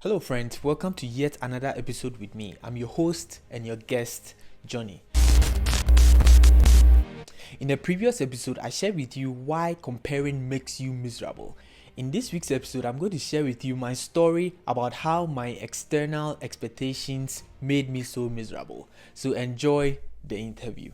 Hello friends, welcome to yet another episode with me. I'm your host and your guest, Johnny. In the previous episode, I shared with you why comparing makes you miserable. In this week's episode, I'm going to share with you my story about how my external expectations made me so miserable. So enjoy the interview.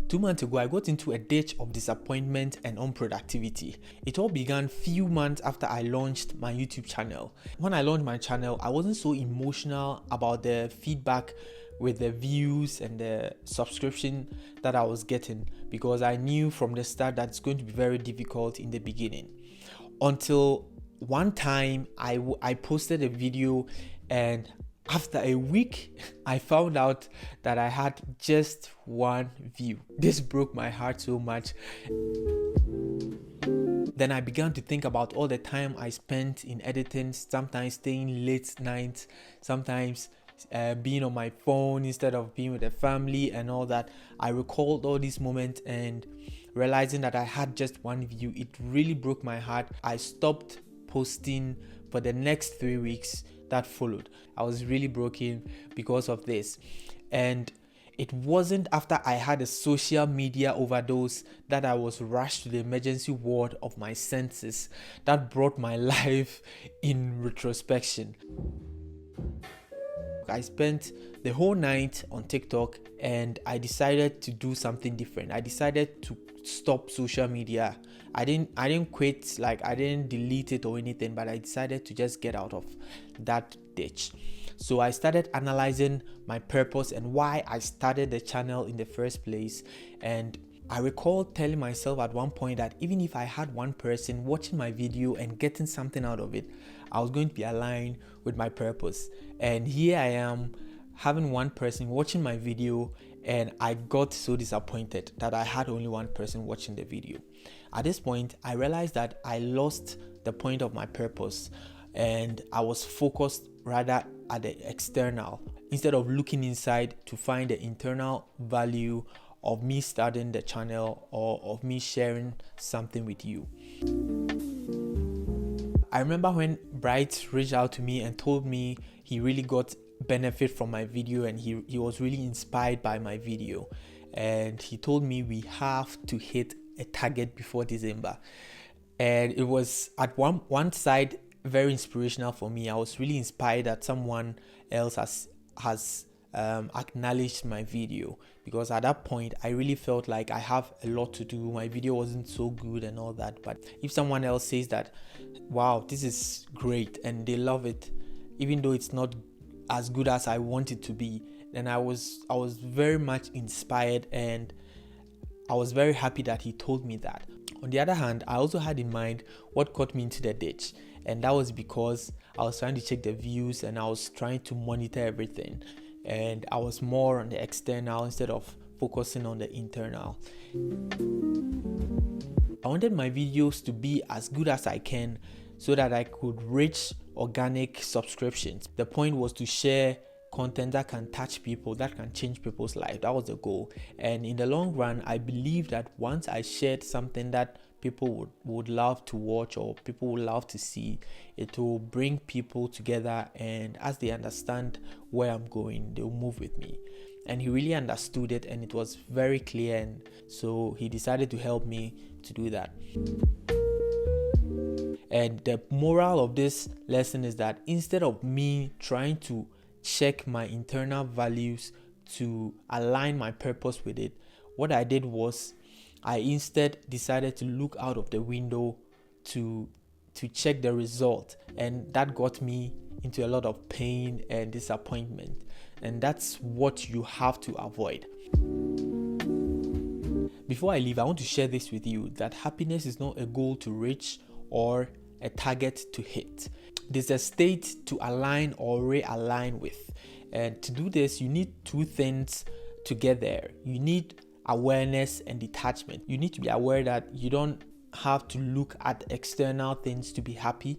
2 months ago, I got into a ditch of disappointment and unproductivity. It all began few months after I launched my YouTube channel. When I launched my channel, I wasn't so emotional about the feedback with the views and the subscription that I was getting because I knew from the start that it's going to be very difficult in the beginning. Until one time I posted a video, and after a week, I found out that I had just one view. This broke my heart so much. Then I began to think about all the time I spent in editing, sometimes staying late nights, sometimes being on my phone instead of being with the family and all that. I recalled all these moments and realizing that I had just one view, it really broke my heart. I stopped posting for the next 3 weeks that followed. I was really broken because of this. And it wasn't after I had a social media overdose that I was rushed to the emergency ward of my senses that brought my life in retrospection. I spent the whole night on TikTok and I decided to do something different. I decided to stop social media. I didn't quit, like I didn't delete it or anything, but I decided to just get out of that ditch. So I started analyzing my purpose and why I started the channel in the first place. And I recall telling myself at one point that even if I had one person watching my video and getting something out of it, I was going to be aligned with my purpose. And here I am having one person watching my video, and I got so disappointed that I had only one person watching the video. At this point, I realized that I lost the point of my purpose and I was focused rather at the external instead of looking inside to find the internal value of me starting the channel or of me sharing something with you. I remember when Bright reached out to me and told me he really got benefit from my video and he was really inspired by my video, and he told me we have to hit a target before December. And it was at one side very inspirational for me. I was really inspired that someone else has acknowledged my video, because at that point I really felt like I have a lot to do. My video wasn't so good and all that, but if someone else says that, wow, this is great, and they love it even though it's not as good as I want it to be, then I was very much inspired, and I was very happy that he told me that. On the other hand, I also had in mind what got me into the ditch, and that was because I was trying to check the views and I was trying to monitor everything, and I was more on the external instead of focusing on the internal. I wanted my videos to be as good as I can so that I could reach organic subscriptions. The point was to share content that can touch people, that can change people's life. That was the goal. And in the long run, I believe that once I shared something that people would love to watch or people would love to see, it will bring people together, and as they understand where I'm going, they'll move with me. And he really understood it, and it was very clear, and so he decided to help me to do that. And the moral of this lesson is that instead of me trying to check my internal values to align my purpose with it, what I did was I instead decided to look out of the window to check the result, and that got me into a lot of pain and disappointment, and that's what you have to avoid. Before I leave, I want to share this with you, that happiness is not a goal to reach or a target to hit. It is a state to align or realign with. And to do this, you need two things to get there. You need awareness and detachment. You need to be aware that you don't have to look at external things to be happy,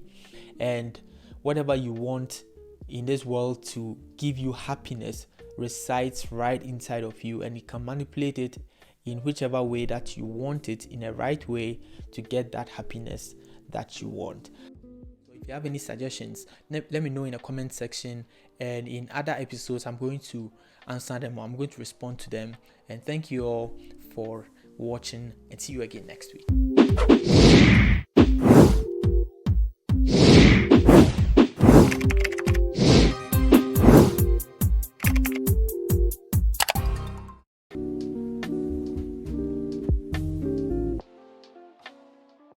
and whatever you want in this world to give you happiness resides right inside of you, and you can manipulate it in whichever way that you want it, in a right way, to get that happiness that you want. So if you have any suggestions, let me know in the comment section, and in other episodes I'm going to answer them, or I'm going to respond to them. And thank you all for watching, and see you again next week.